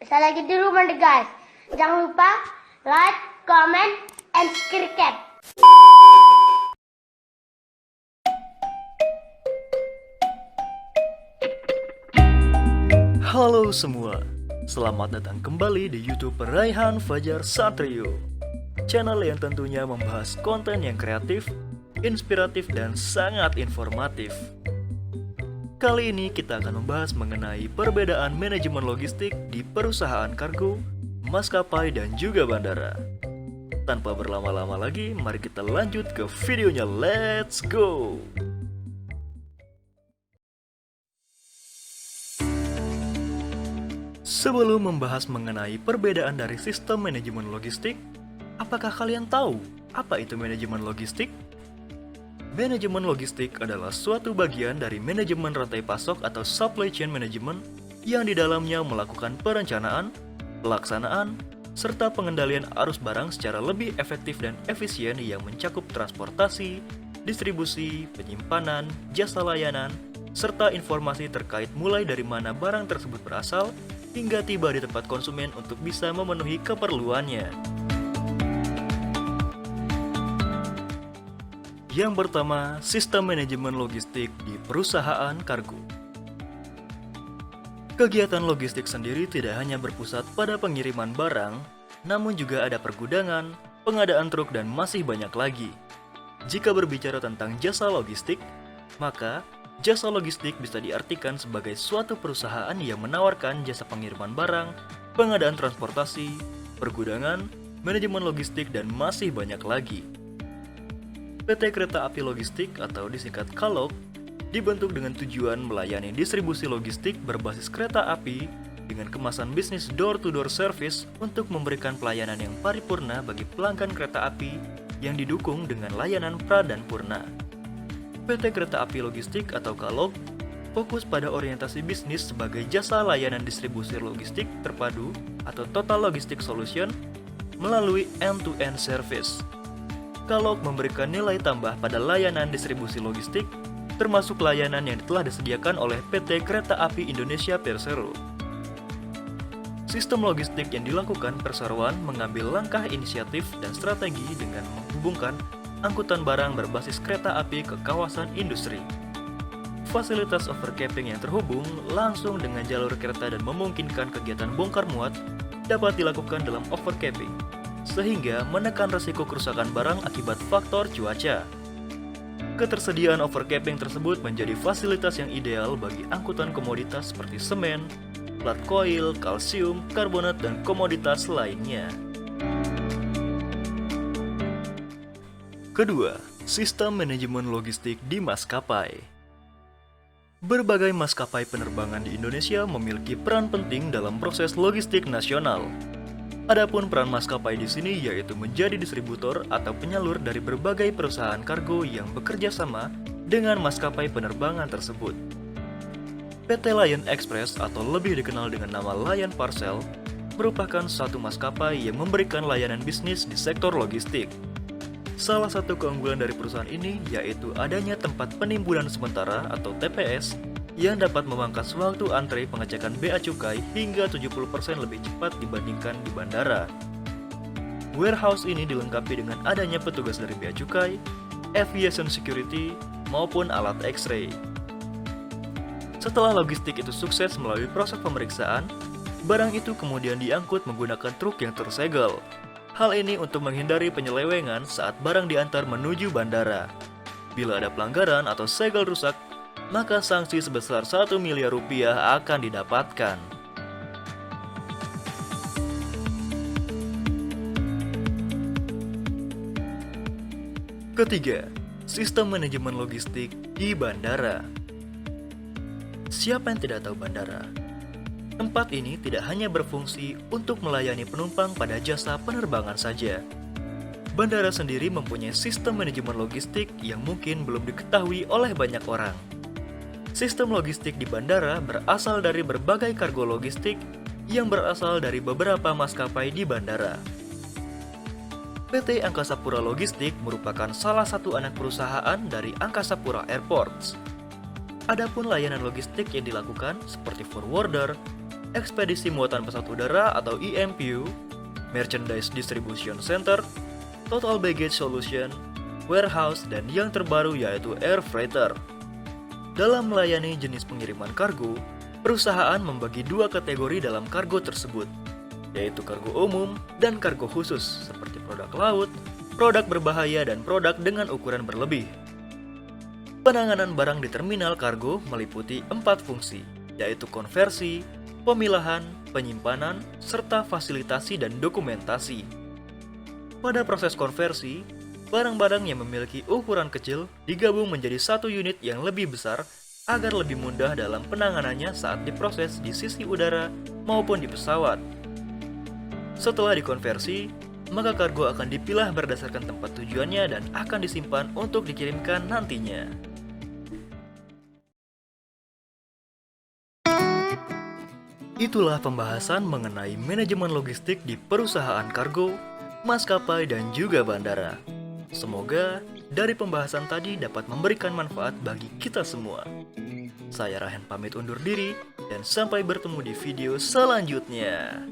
Saya lagi di rumah nih guys. Jangan lupa like, comment, and subscribe. Halo semua, selamat datang kembali di YouTube Raihan Fajar Satrio, channel yang tentunya membahas konten yang kreatif, inspiratif, dan sangat informatif. Kali ini kita akan membahas mengenai perbedaan manajemen logistik di perusahaan kargo, maskapai, dan juga bandara. Tanpa berlama-lama lagi, mari kita lanjut ke videonya, let's go! Sebelum membahas mengenai perbedaan dari sistem manajemen logistik, apakah kalian tahu apa itu manajemen logistik? Manajemen logistik adalah suatu bagian dari manajemen rantai pasok atau supply chain management yang di dalamnya melakukan perencanaan, pelaksanaan, serta pengendalian arus barang secara lebih efektif dan efisien yang mencakup transportasi, distribusi, penyimpanan, jasa layanan, serta informasi terkait mulai dari mana barang tersebut berasal hingga tiba di tempat konsumen untuk bisa memenuhi keperluannya. Yang pertama, sistem manajemen logistik di perusahaan kargo. Kegiatan logistik sendiri tidak hanya berpusat pada pengiriman barang, namun juga ada pergudangan, pengadaan truk, dan masih banyak lagi. Jika berbicara tentang jasa logistik, maka jasa logistik bisa diartikan sebagai suatu perusahaan yang menawarkan jasa pengiriman barang, pengadaan transportasi, pergudangan, manajemen logistik, dan masih banyak lagi. PT Kereta Api Logistik atau disingkat KALOG dibentuk dengan tujuan melayani distribusi logistik berbasis kereta api dengan kemasan bisnis door-to-door service untuk memberikan pelayanan yang paripurna bagi pelanggan kereta api yang didukung dengan layanan pra dan purna. PT Kereta Api Logistik atau KALOG fokus pada orientasi bisnis sebagai jasa layanan distribusi logistik terpadu atau Total Logistic Solution melalui end-to-end service. KALOG memberikan nilai tambah pada layanan distribusi logistik, termasuk layanan yang telah disediakan oleh PT Kereta Api Indonesia Persero. Sistem logistik yang dilakukan perseroan mengambil langkah inisiatif dan strategi dengan menghubungkan angkutan barang berbasis kereta api ke kawasan industri. Fasilitas overcapping yang terhubung langsung dengan jalur kereta dan memungkinkan kegiatan bongkar muat dapat dilakukan dalam overcapping, sehingga menekan risiko kerusakan barang akibat faktor cuaca. Ketersediaan overcapping tersebut menjadi fasilitas yang ideal bagi angkutan komoditas seperti semen, plat koil, kalsium, karbonat, dan komoditas lainnya. Kedua, sistem manajemen logistik di maskapai. Berbagai maskapai penerbangan di Indonesia memiliki peran penting dalam proses logistik nasional. Adapun peran maskapai di sini yaitu menjadi distributor atau penyalur dari berbagai perusahaan kargo yang bekerja sama dengan maskapai penerbangan tersebut. PT Lion Express atau lebih dikenal dengan nama Lion Parcel merupakan satu maskapai yang memberikan layanan bisnis di sektor logistik. Salah satu keunggulan dari perusahaan ini yaitu adanya tempat penimbunan sementara atau TPS yang dapat memangkas waktu antre pengecekan bea cukai hingga 70% lebih cepat dibandingkan di bandara. Warehouse ini dilengkapi dengan adanya petugas dari bea cukai, aviation security, maupun alat X-ray. Setelah logistik itu sukses melalui proses pemeriksaan, barang itu kemudian diangkut menggunakan truk yang tersegel. Hal ini untuk menghindari penyelewengan saat barang diantar menuju bandara. Bila ada pelanggaran atau segel rusak, maka sanksi sebesar 1 miliar rupiah akan didapatkan. Ketiga, sistem manajemen logistik di bandara. Siapa yang tidak tahu bandara? Tempat ini tidak hanya berfungsi untuk melayani penumpang pada jasa penerbangan saja. Bandara sendiri mempunyai sistem manajemen logistik yang mungkin belum diketahui oleh banyak orang. Sistem logistik di bandara berasal dari berbagai kargo logistik yang berasal dari beberapa maskapai di bandara. PT Angkasa Pura Logistik merupakan salah satu anak perusahaan dari Angkasa Pura Airports. Adapun layanan logistik yang dilakukan seperti forwarder, ekspedisi muatan pesawat udara atau EMPU, merchandise distribution center, total baggage solution, warehouse, dan yang terbaru yaitu air freighter. Dalam melayani jenis pengiriman kargo, perusahaan membagi dua kategori dalam kargo tersebut, yaitu kargo umum dan kargo khusus seperti produk laut, produk berbahaya, dan produk dengan ukuran berlebih. Penanganan barang di terminal kargo meliputi 4 fungsi, yaitu konversi, pemilahan, penyimpanan, serta fasilitasi dan dokumentasi. Pada proses konversi, barang-barang yang memiliki ukuran kecil digabung menjadi satu unit yang lebih besar agar lebih mudah dalam penanganannya saat diproses di sisi udara maupun di pesawat. Setelah dikonversi, maka kargo akan dipilah berdasarkan tempat tujuannya dan akan disimpan untuk dikirimkan nantinya. Itulah pembahasan mengenai manajemen logistik di perusahaan kargo, maskapai, dan juga bandara. Semoga dari pembahasan tadi dapat memberikan manfaat bagi kita semua. Saya Rahen pamit undur diri dan sampai bertemu di video selanjutnya.